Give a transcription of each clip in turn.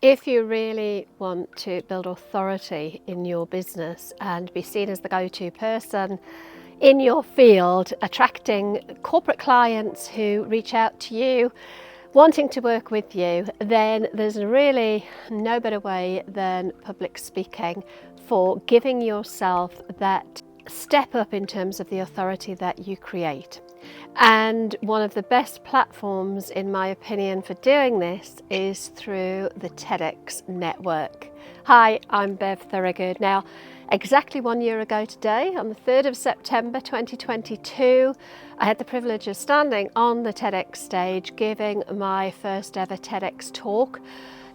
If you really want to build authority in your business and be seen as the go-to person in your field, attracting corporate clients who reach out to you, wanting to work with you, then there's really no better way than public speaking for giving yourself that step up in terms of the authority that you create. And one of the best platforms, in my opinion, for doing this is through the TEDx network. Hi, I'm Bev Thorogood. Now, exactly 1 year ago today, on the 3rd of September 2022, I had the privilege of standing on the TEDx stage giving my first ever TEDx talk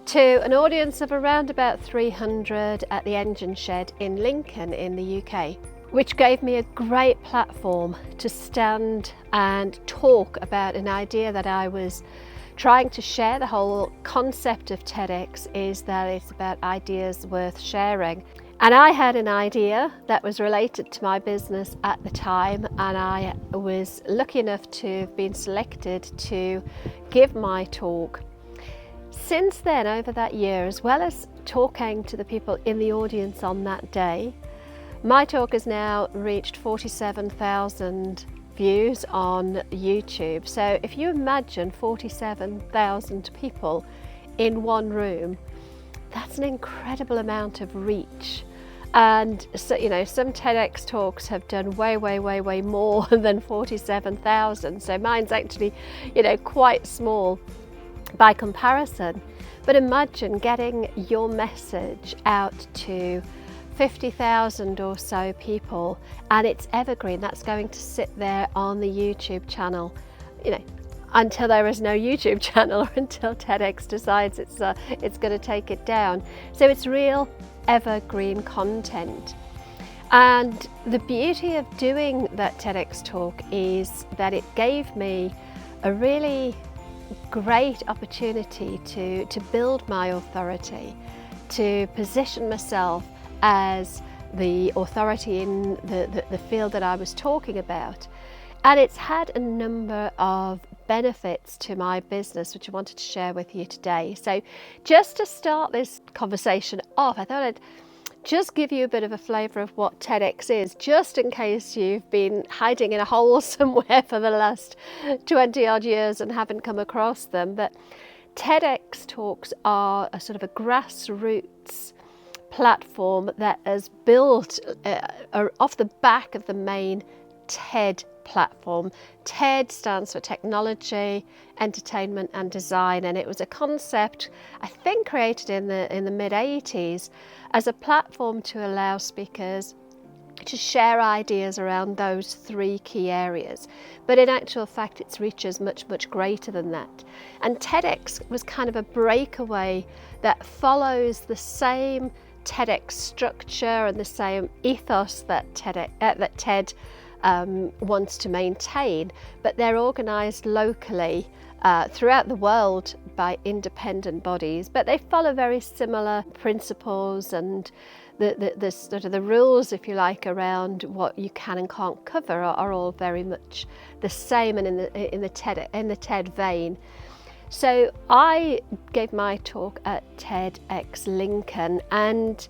to an audience of around about 300 at the Engine Shed in Lincoln in the UK, which gave me a great platform to stand and talk about an idea that I was trying to share. The whole concept of TEDx is that it's about ideas worth sharing. And I had an idea that was related to my business at the time, and I was lucky enough to have been selected to give my talk. Since then, over that year, as well as talking to the people in the audience on that day, my talk has now reached 47,000 views on YouTube. So if you imagine 47,000 people in one room, that's an incredible amount of reach. And so, some TEDx talks have done way more than 47,000. So mine's actually, quite small by comparison. But imagine getting your message out to 50,000 or so people, and it's evergreen. That's going to sit there on the YouTube channel, until there is no YouTube channel, or until TEDx decides it's going to take it down. So it's real evergreen content. And the beauty of doing that TEDx talk is that it gave me a really great opportunity to build my authority, to position myself as the authority in the field that I was talking about. And it's had a number of benefits to my business, which I wanted to share with you today. So just to start this conversation off, I thought I'd just give you a bit of a flavour of what TEDx is, just in case you've been hiding in a hole somewhere for the last 20 odd years and haven't come across them. But TEDx talks are a sort of a grassroots platform that is built off the back of the main TED platform. TED stands for Technology, Entertainment and Design, and it was a concept I think created in the mid-80s as a platform to allow speakers to share ideas around those three key areas. But in actual fact, its reach is much greater than that. And TEDx was kind of a breakaway that follows the same TEDx structure and the same ethos that TED wants to maintain, but they're organised locally throughout the world by independent bodies, but they follow very similar principles, and the sort of the rules, if you like, around what you can and can't cover are all very much the same and in the TED vein. So I gave my talk at TEDx Lincoln, and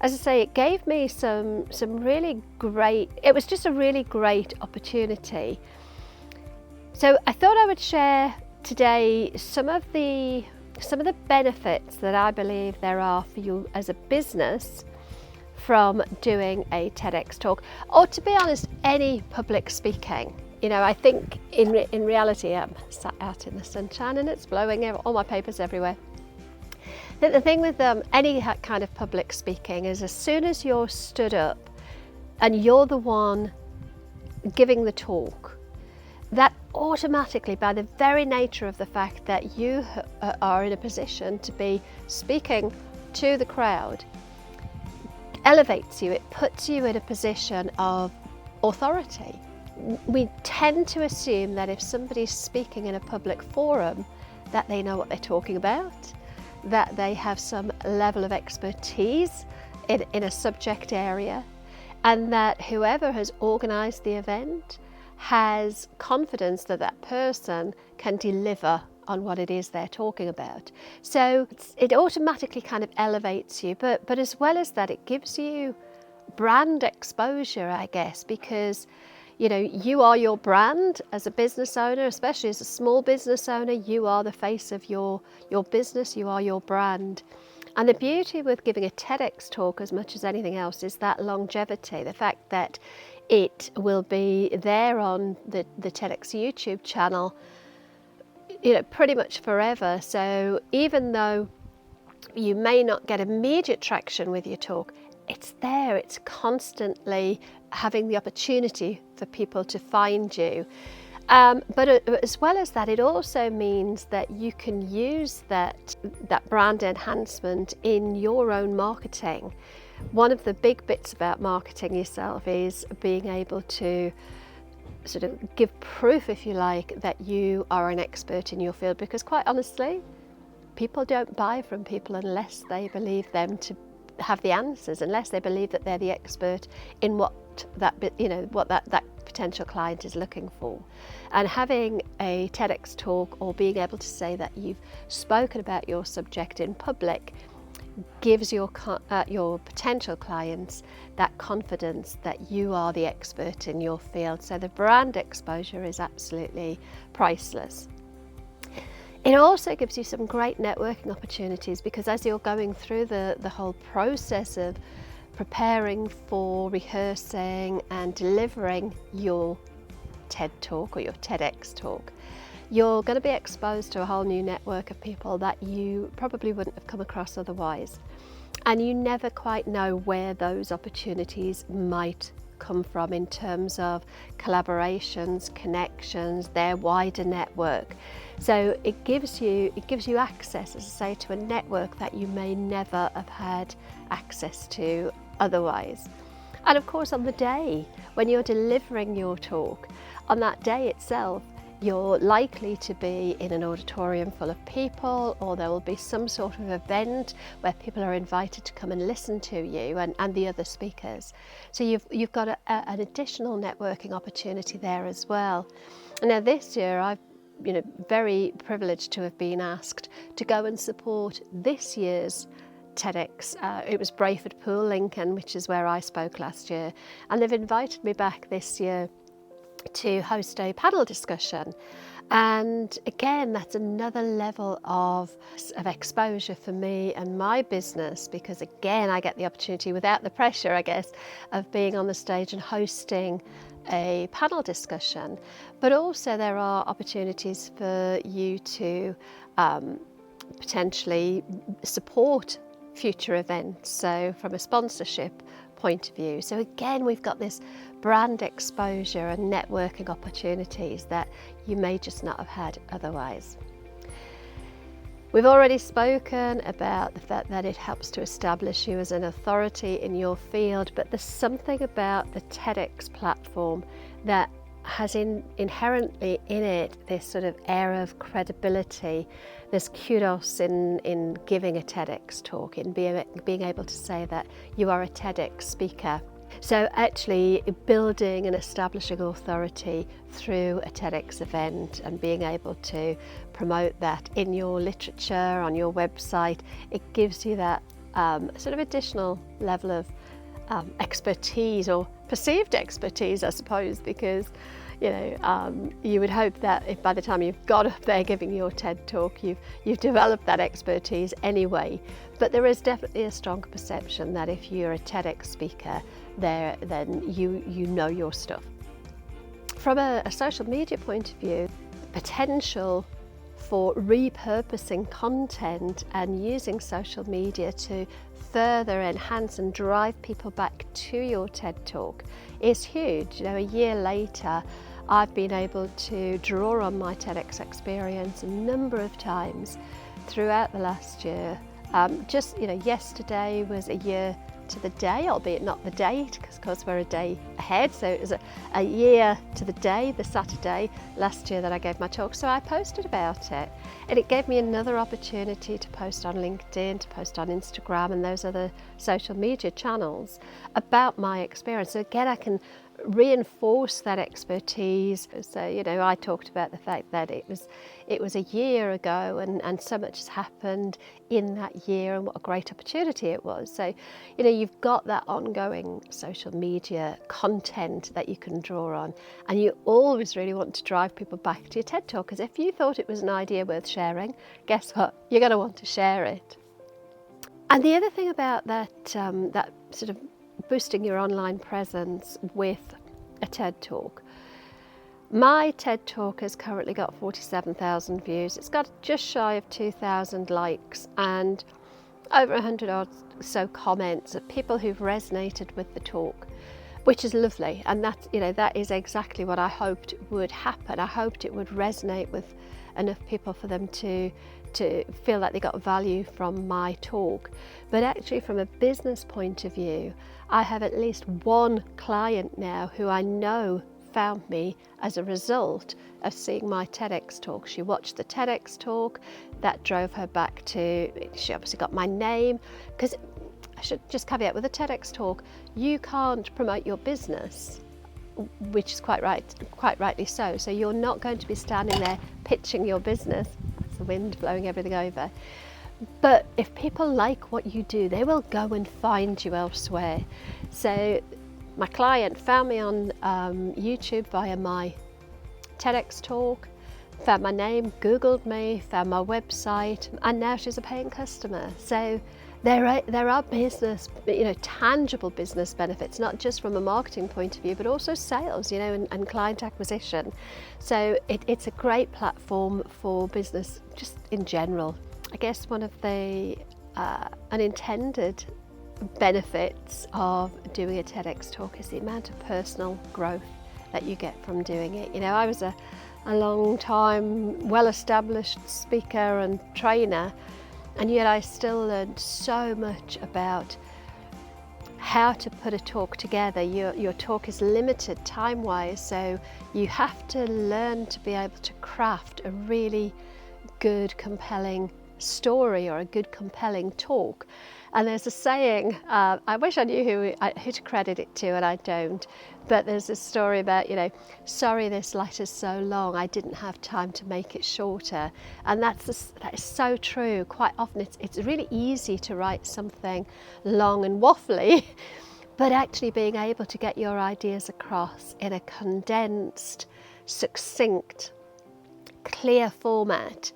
as I say, it gave me some really great, it was just a really great opportunity. So I thought I would share today some of the benefits that I believe there are for you as a business from doing a TEDx talk, or to be honest, any public speaking. I think in reality, I'm sat out in the sunshine and it's blowing all my papers everywhere. The thing with any kind of public speaking is, as soon as you're stood up and you're the one giving the talk, that automatically, by the very nature of the fact that you are in a position to be speaking to the crowd, elevates you. It puts you in a position of authority. We tend to assume that if somebody's speaking in a public forum, that they know what they're talking about, that they have some level of expertise in a subject area, and that whoever has organised the event has confidence that that person can deliver on what it is they're talking about. So it automatically kind of elevates you, but as well as that, it gives you brand exposure, I guess, because you are your brand as a business owner, especially as a small business owner. You are the face of your business, you are your brand. And the beauty with giving a TEDx talk, as much as anything else, is that longevity, the fact that it will be there on the TEDx YouTube channel, pretty much forever. So even though you may not get immediate traction with your talk, it's there, it's constantly having the opportunity for people to find you. But as well as that, it also means that you can use that brand enhancement in your own marketing. One of the big bits about marketing yourself is being able to sort of give proof, if you like, that you are an expert in your field, because quite honestly, people don't buy from people unless they believe them to have the answers, unless they believe that they're the expert in what that potential client is looking for. And having a TEDx talk, or being able to say that you've spoken about your subject in public, gives your potential clients that confidence that you are the expert in your field. So the brand exposure is absolutely priceless. It also gives you some great networking opportunities, because as you're going through the whole process of preparing for, rehearsing and delivering your TED talk or your TEDx talk, you're going to be exposed to a whole new network of people that you probably wouldn't have come across otherwise. And you never quite know where those opportunities might come from in terms of collaborations, connections, their wider network. So it gives you access, as I say, to a network that you may never have had access to otherwise. And of course, on the day when you're delivering your talk, on that day itself, you're likely to be in an auditorium full of people, or there will be some sort of event where people are invited to come and listen to you and the other speakers. So you've got an additional networking opportunity there as well. Now this year, I've very privileged to have been asked to go and support this year's TEDx. It was Brayford Pool, Lincoln, which is where I spoke last year, and they've invited me back this year to host a panel discussion. And again, that's another level of exposure for me and my business, because again, I get the opportunity, without the pressure, I guess, of being on the stage and hosting a panel discussion. But also there are opportunities for you to potentially support future events, so from a sponsorship point of view. So again, we've got this brand exposure and networking opportunities that you may just not have had otherwise. We've already spoken about the fact that it helps to establish you as an authority in your field, but there's something about the TEDx platform that has inherently in it this sort of air of credibility. There's kudos in giving a TEDx talk, in being able to say that you are a TEDx speaker. So actually building and establishing authority through a TEDx event and being able to promote that in your literature, on your website, it gives you that sort of additional level of expertise, or perceived expertise, I suppose, because you would hope that if by the time you've got up there giving your TED talk, you've developed that expertise anyway. But there is definitely a strong perception that if you're a TEDx speaker, then you know your stuff. From a social media point of view, potential for repurposing content and using social media to further enhance and drive people back to your TED talk is huge. A year later, I've been able to draw on my TEDx experience a number of times throughout the last year. Yesterday was a year to the day, albeit not the date, because of course we're a day ahead. So it was a year to the day, the Saturday last year that I gave my talk. So I posted about it, and it gave me another opportunity to post on LinkedIn, to post on Instagram and those other social media channels about my experience. So again, I can reinforce that expertise. So, I talked about the fact that it was a year ago, and so much has happened in that year, and what a great opportunity it was. So, you've got that ongoing social media content that you can draw on, and you always really want to drive people back to your TED Talk, because if you thought it was an idea worth sharing, guess what? You're going to want to share it. And the other thing about that sort of boosting your online presence with a TED Talk. My TED Talk has currently got 47,000 views. It's got just shy of 2,000 likes and over 100 or so comments of people who've resonated with the talk, which is lovely. And that is exactly what I hoped would happen. I hoped it would resonate with enough people for them to feel like they got value from my talk. But actually, from a business point of view, I have at least one client now who I know found me as a result of seeing my TEDx talk. She watched the TEDx talk, that drove her back to, she obviously got my name, because I should just caveat with a TEDx talk, you can't promote your business, which is quite rightly so. So you're not going to be standing there pitching your business. The wind blowing everything over. But if people like what you do, they will go and find you elsewhere. So my client found me on YouTube via my TEDx talk, found my name, Googled me, found my website, and now she's a paying customer. So there are business, tangible business benefits, not just from a marketing point of view, but also sales, and client acquisition. So it's a great platform for business just in general. I guess one of the unintended benefits of doing a TEDx talk is the amount of personal growth that you get from doing it. I was a long time, well-established speaker and trainer, and yet I still learned so much about how to put a talk together. Your talk is limited time-wise, so you have to learn to be able to craft a really good, compelling story or a good, compelling talk. And there's a saying, I wish I knew who to credit it to, and I don't, but there's a story about, sorry this letter's so long, I didn't have time to make it shorter. And that is so true. Quite often it's really easy to write something long and waffly, but actually being able to get your ideas across in a condensed, succinct, clear format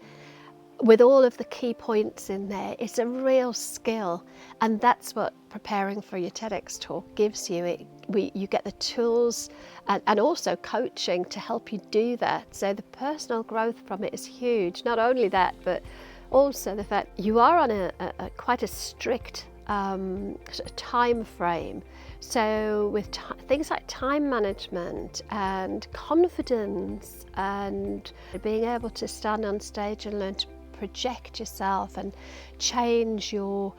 with all of the key points in there, it's a real skill, and that's what preparing for your TEDx talk gives you. You get the tools and also coaching to help you do that. So the personal growth from it is huge. Not only that, but also the fact you are on a quite a strict time frame. So with things like time management and confidence and being able to stand on stage and learn to project yourself and change your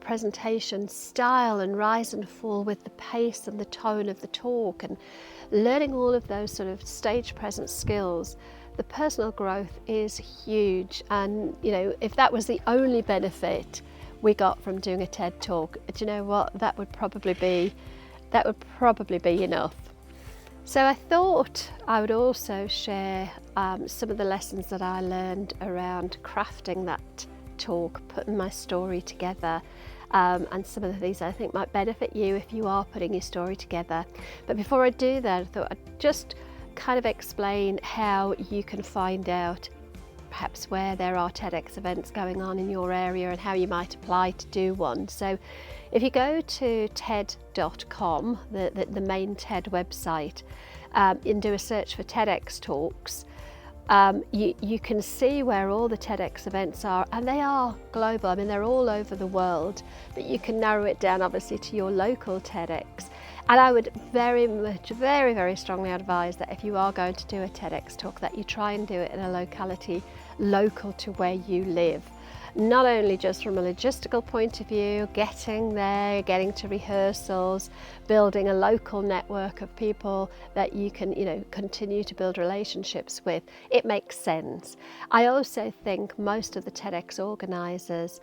presentation style and rise and fall with the pace and the tone of the talk, and learning all of those sort of stage presence skills, the personal growth is huge. And if that was the only benefit we got from doing a TED talk, do you know what, that would probably be enough. So I thought I would also share some of the lessons that I learned around crafting that talk, putting my story together, and some of the things I think might benefit you if you are putting your story together. But before I do that, I thought I'd just kind of explain how you can find out perhaps where there are TEDx events going on in your area and how you might apply to do one. So if you go to TED.com, the main TED website, and do a search for TEDx Talks, you can see where all the TEDx events are, and they are global. I mean, they're all over the world, but you can narrow it down obviously to your local TEDx. And I would very strongly advise that if you are going to do a TEDx talk, that you try and do it in a locality local to where you live. Not only just from a logistical point of view, getting there, getting to rehearsals, building a local network of people that you can, continue to build relationships with. It makes sense. I also think most of the TEDx organisers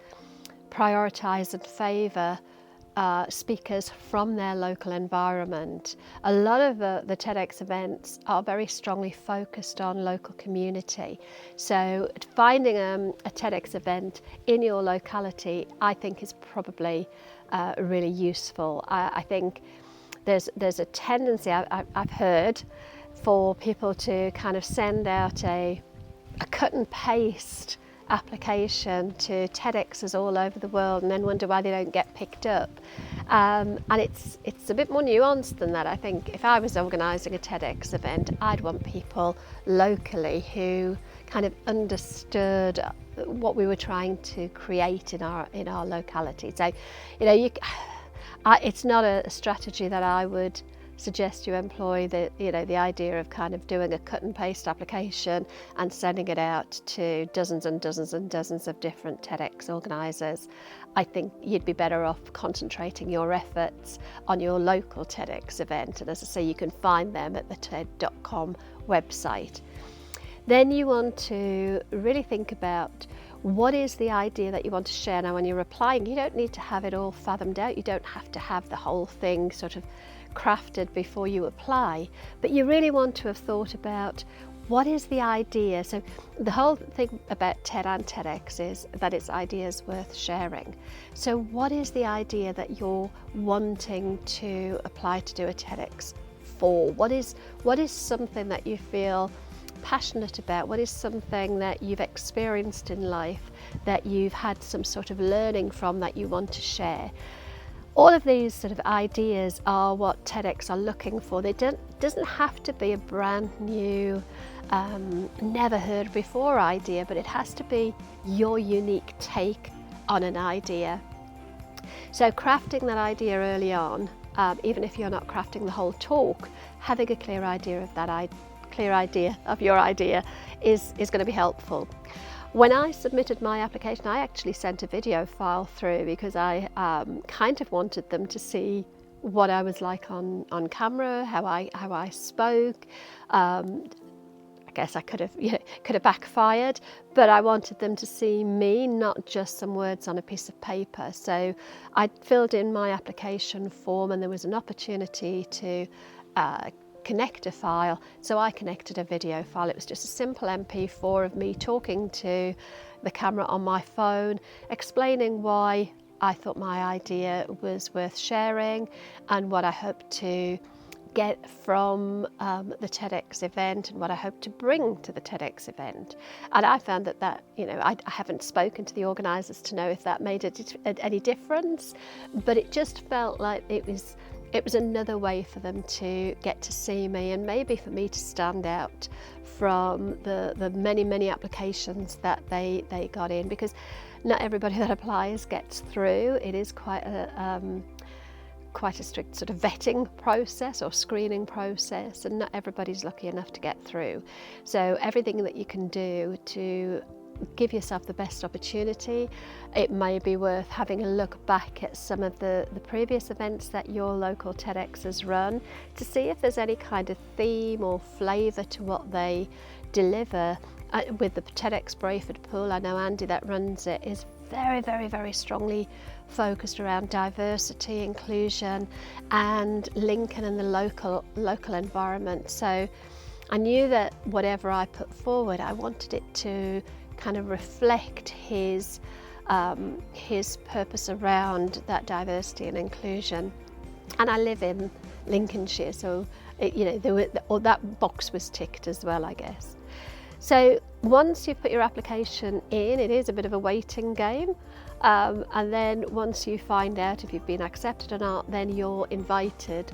prioritise and favour speakers from their local environment. A lot of the TEDx events are very strongly focused on local community. So finding a TEDx event in your locality, I think, is probably really useful. I think there's a tendency, I've heard, for people to kind of send out a cut and paste application to TEDx's all over the world and then wonder why they don't get picked up. And it's a bit more nuanced than that. I think if I was organising a TEDx event, I'd want people locally who kind of understood what we were trying to create in our locality. So, it's not a strategy that I would suggest you employ, the idea of kind of doing a cut and paste application and sending it out to dozens and dozens and dozens of different TEDx organisers. I think you'd be better off concentrating your efforts on your local TEDx event, and as I say, you can find them at the TED.com website. Then you want to really think about what is the idea that you want to share. Now, when you're applying, you don't need to have it all fathomed out. You don't have to have the whole thing sort of crafted before you apply, but you really want to have thought about what is the idea. So the whole thing about TED and TEDx is that it's ideas worth sharing. So what is the idea that you're wanting to apply to do a TEDx for? What is something that you feel passionate about? What is something that you've experienced in life that you've had some sort of learning from that you want to share? All of these sort of ideas are what TEDx are looking for. It doesn't have to be a brand new, never heard before idea, but it has to be your unique take on an idea. So crafting that idea early on, even if you're not crafting the whole talk, having a clear idea of your idea is going to be helpful. When I submitted my application, I actually sent a video file through because I kind of wanted them to see what I was like on camera, how I spoke. I guess I could have backfired, but I wanted them to see me, not just some words on a piece of paper. So I filled in my application form, and there was an opportunity to connect a file, so I connected a video file. It was just a simple MP4 of me talking to the camera on my phone, explaining why I thought my idea was worth sharing and what I hoped to get from the TEDx event and what I hope to bring to the TEDx event. And I found that I haven't spoken to the organisers to know if that made any difference, but it just felt like it was another way for them to get to see me, and maybe for me to stand out from the many applications that they got in, because not everybody that applies gets through. It is quite a strict sort of vetting process or screening process, and not everybody's lucky enough to get through. So everything that you can do to give yourself the best opportunity. It may be worth having a look back at some of the previous events that your local TEDx has run to see if there's any kind of theme or flavour to what they deliver. With the TEDx Brayford Pool, I know Andy that runs it is very strongly focused around diversity, inclusion and Lincoln and the local environment. So I knew that whatever I put forward, I wanted it to kind of reflect his purpose around that diversity and inclusion. And I live in Lincolnshire, so that box was ticked as well, I guess. So once you put your application in, it is a bit of a waiting game, and then once you find out if you've been accepted or not, then you're invited.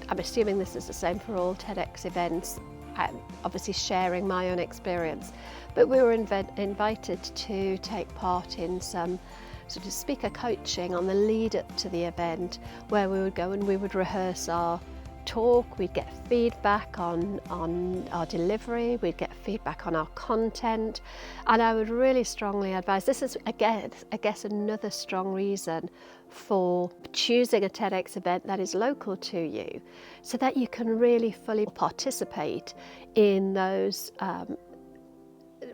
I'm assuming this is the same for all TEDx events. I'm obviously sharing my own experience, but we were invited to take part in some sort of speaker coaching on the lead up to the event, where we would go and we would rehearse our talk. We'd get feedback on our delivery, we'd get feedback on our content, and I would really strongly advise, this is again, I guess, another strong reason for choosing a TEDx event that is local to you, so that you can really fully participate in those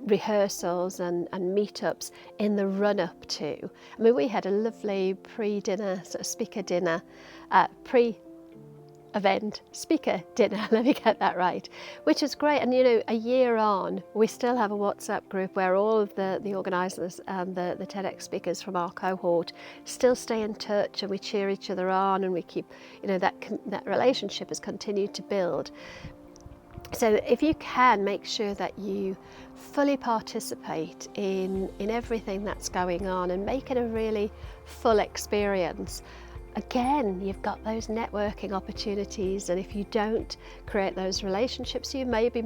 rehearsals and meetups in the run-up to. I mean, we had a lovely pre-dinner, sort of speaker dinner, event speaker dinner, let me get that right, which is great. And a year on, we still have a WhatsApp group where all of the organisers and the TEDx speakers from our cohort still stay in touch, and we cheer each other on, and we keep, that relationship has continued to build. So if you can, make sure that you fully participate in everything that's going on and make it a really full experience. Again, you've got those networking opportunities, and if you don't create those relationships, you may be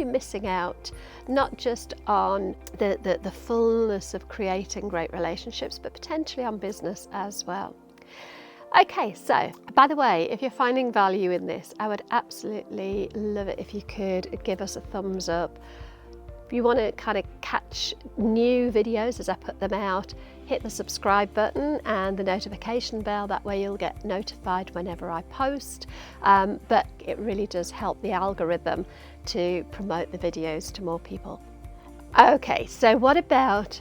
missing out, not just on the fullness of creating great relationships, but potentially on business as well. Okay, so by the way, if you're finding value in this, I would absolutely love it if you could give us a thumbs up. If you want to kind of catch new videos as I put them out, hit the subscribe button and the notification bell. That way you'll get notified whenever I post. But it really does help the algorithm to promote the videos to more people. Okay, so what about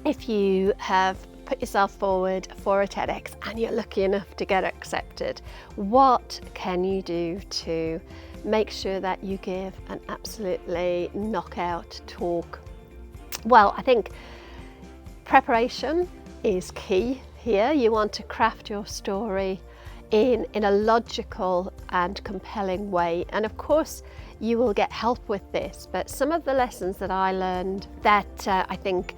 if you have put yourself forward for a TEDx and you're lucky enough to get accepted? What can you do to make sure that you give an absolutely knockout talk? Well, I think preparation is key here. You want to craft your story in a logical and compelling way. And of course, you will get help with this. But some of the lessons that I learned that I think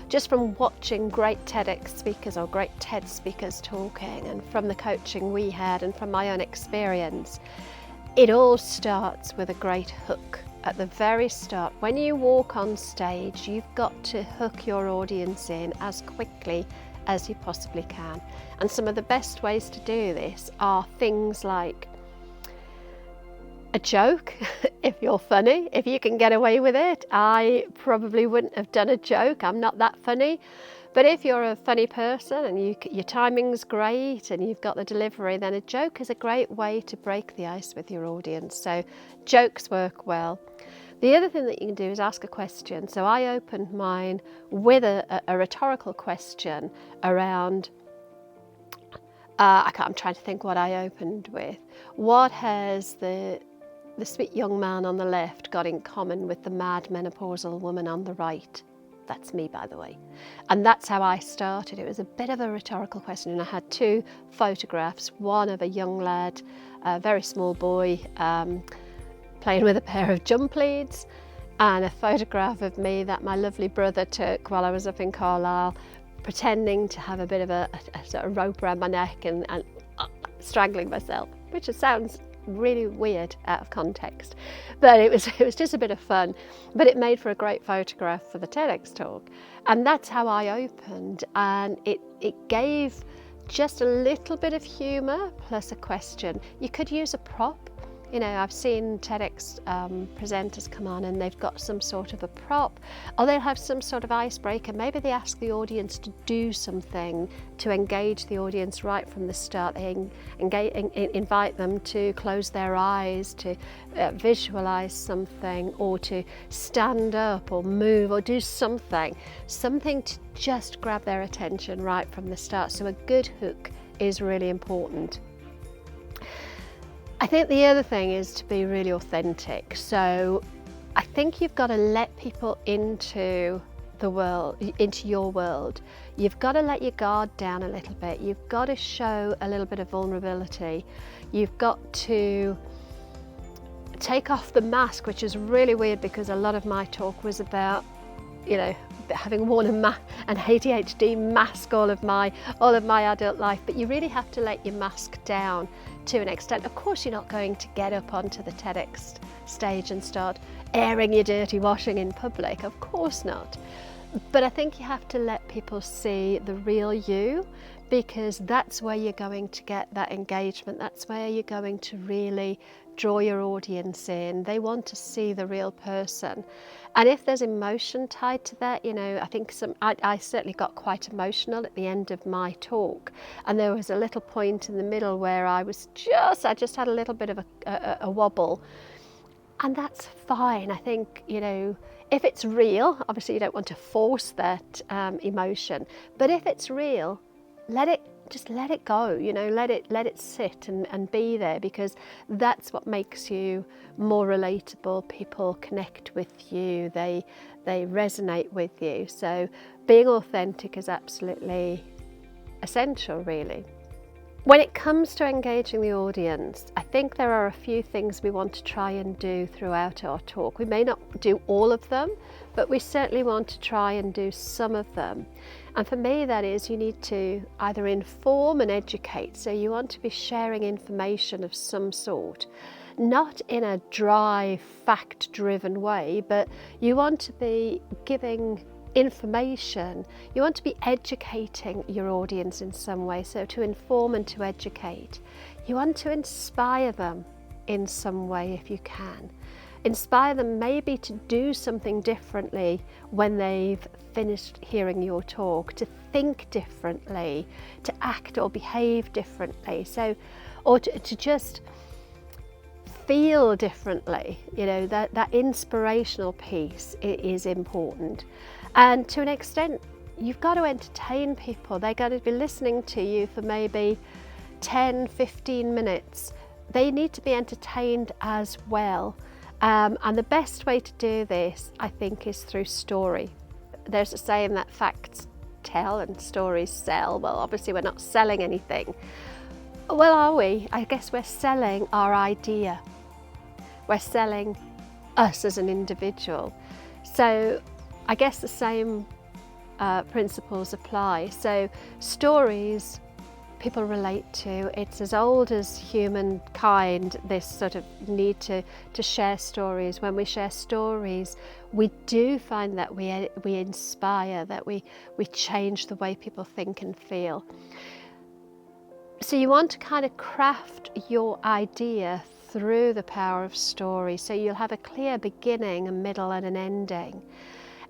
just from watching great TEDx speakers or great TED speakers talking, and from the coaching we had and from my own experience, it all starts with a great hook. At the very start, when you walk on stage, you've got to hook your audience in as quickly as you possibly can. And some of the best ways to do this are things like a joke. If you're funny, if you can get away with it. I probably wouldn't have done a joke. I'm not that funny. But if you're a funny person and your timing's great and you've got the delivery, then a joke is a great way to break the ice with your audience. So jokes work well. The other thing that you can do is ask a question. So I opened mine with a rhetorical question around, I'm trying to think what I opened with. What has the sweet young man on the left got in common with the mad menopausal woman on the right? That's me, by the way. And that's how I started. It was a bit of a rhetorical question, and I had two photographs, one of a young lad, a very small boy, playing with a pair of jump leads, and a photograph of me that my lovely brother took while I was up in Carlisle, pretending to have a bit of a sort of rope around my neck and strangling myself, which sounds really weird out of context, but it was just a bit of fun. But it made for a great photograph for the TEDx talk, and that's how I opened. And it gave just a little bit of humour plus a question. You could use a prop. I've seen TEDx presenters come on and they've got some sort of a prop, or they'll have some sort of icebreaker. Maybe they ask the audience to do something to engage the audience right from the start. They invite them to close their eyes, to visualize something, or to stand up or move or do something to just grab their attention right from the start. So a good hook is really important. I think the other thing is to be really authentic. So I think you've got to let people into the world, into your world. You've got to let your guard down a little bit. You've got to show a little bit of vulnerability. You've got to take off the mask, which is really weird because a lot of my talk was about, having worn an ADHD mask all of my adult life. But you really have to let your mask down to an extent. Of course, you're not going to get up onto the TEDx stage and start airing your dirty washing in public. Of course not. But I think you have to let people see the real you, because that's where you're going to get that engagement. That's where you're going to really draw your audience in. They want to see the real person. And if there's emotion tied to that, I think I certainly got quite emotional at the end of my talk. And there was a little point in the middle where I just had a little bit of a wobble. And that's fine. I think, if it's real, obviously you don't want to force that emotion, but if it's real, let it go, let it sit and be there, because that's what makes you more relatable. People connect with you, they resonate with you. So being authentic is absolutely essential, really. When it comes to engaging the audience, I think there are a few things we want to try and do throughout our talk. We may not do all of them, but we certainly want to try and do some of them. And for me, that is, you need to either inform and educate. So you want to be sharing information of some sort, not in a dry, fact-driven way, but you want to be giving information. You want to be educating your audience in some way. So to inform and to educate. You want to inspire them in some way if you can. Inspire them maybe to do something differently when they've finished hearing your talk, to think differently, to act or behave differently. So, or to just feel differently. That inspirational piece is important. And to an extent, you've got to entertain people. They're going to be listening to you for maybe 10, 15 minutes. They need to be entertained as well. And the best way to do this, I think, is through story. There's a saying that facts tell and stories sell. Well, obviously we're not selling anything. Well, are we? I guess we're selling our idea. We're selling us as an individual. So I guess the same principles apply. So stories people relate to. It's as old as humankind, this sort of need to share stories. When we share stories, we do find that we inspire, that we change the way people think and feel. So you want to kind of craft your idea through the power of story. So you'll have a clear beginning, a middle and an ending.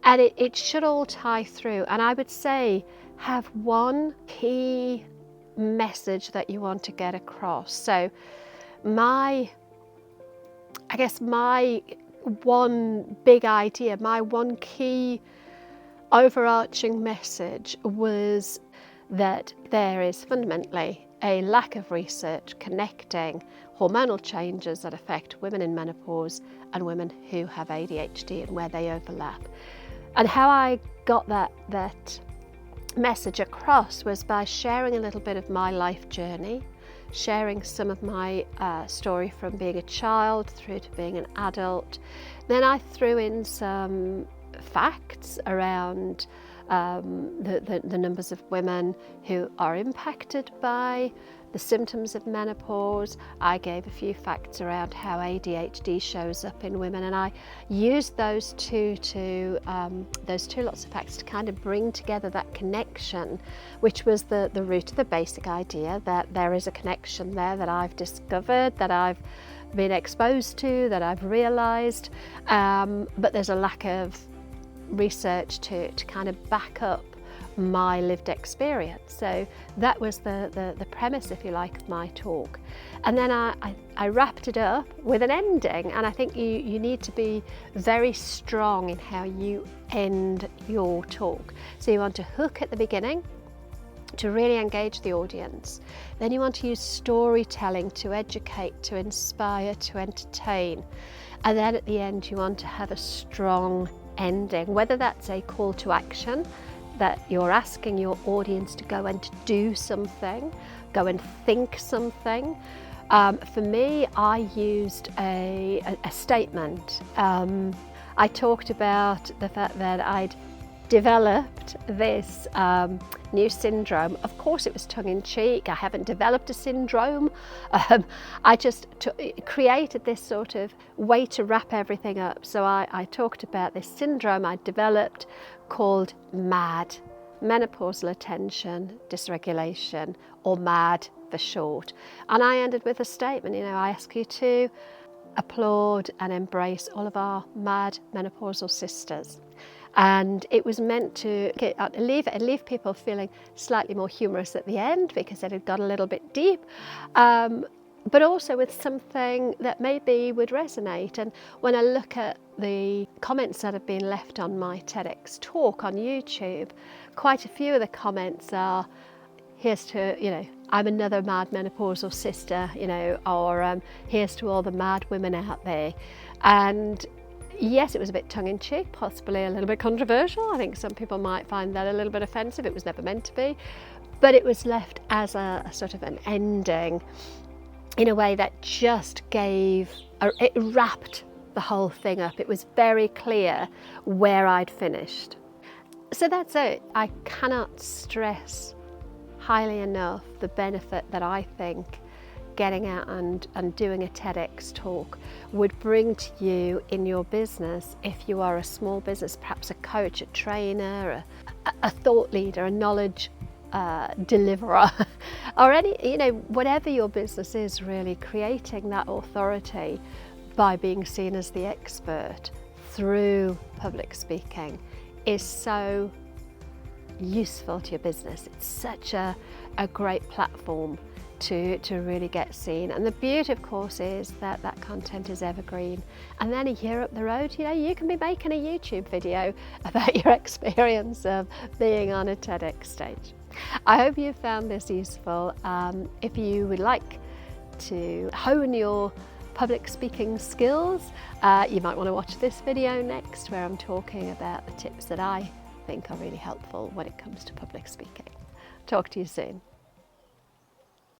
And it should all tie through. And I would say have one key message that you want to get across. So my one big idea, my one key overarching message was that there is fundamentally a lack of research connecting hormonal changes that affect women in menopause and women who have ADHD and where they overlap. And how I got that message across was by sharing a little bit of my life journey, sharing some of my story from being a child through to being an adult. Then I threw in some facts around the numbers of women who are impacted by the symptoms of menopause. I gave a few facts around how ADHD shows up in women, and I used those two lots of facts to kind of bring together that connection, which was the root of the basic idea that there is a connection there that I've discovered, that I've been exposed to, that I've realised, but there's a lack of research to kind of back up my lived experience. So that was the premise, if you like, of my talk. And then I wrapped it up with an ending, and I think you need to be very strong in how you end your talk. So you want to hook at the beginning to really engage the audience. Then you want to use storytelling to educate, to inspire, to entertain. And then at the end you want to have a strong ending, whether that's a call to action, that you're asking your audience to go and to do something, go and think something. For me, I used a statement. I talked about the fact that I'd developed this new syndrome. Of course, it was tongue-in-cheek. I haven't developed a syndrome. I just created this sort of way to wrap everything up. So I talked about this syndrome I developed called MAD, menopausal attention dysregulation, or MAD for short. And I ended with a statement, I ask you to applaud and embrace all of our MAD menopausal sisters. And it was meant to leave people feeling slightly more humorous at the end, because it had got a little bit deep. but also with something that maybe would resonate. And when I look at the comments that have been left on my TEDx talk on YouTube, quite a few of the comments are, here's to, I'm another mad menopausal sister, or here's to all the mad women out there. And yes, it was a bit tongue-in-cheek, possibly a little bit controversial. I think some people might find that a little bit offensive. It was never meant to be, but it was left as a sort of an ending in a way that just it wrapped the whole thing up. It was very clear where I'd finished. So that's it. I cannot stress highly enough the benefit that I think getting out and doing a TEDx talk would bring to you in your business if you are a small business, perhaps a coach, a trainer, a thought leader, a knowledge deliverer, or whatever your business is, really creating that authority by being seen as the expert through public speaking is so useful to your business. It's such a great platform to really get seen. And the beauty, of course, is that that content is evergreen. And then a year up the road, you can be making a YouTube video about your experience of being on a TEDx stage. I hope you found this useful. If you would like to hone your public speaking skills, you might want to watch this video next, where I'm talking about the tips that I think are really helpful when it comes to public speaking. Talk to you soon.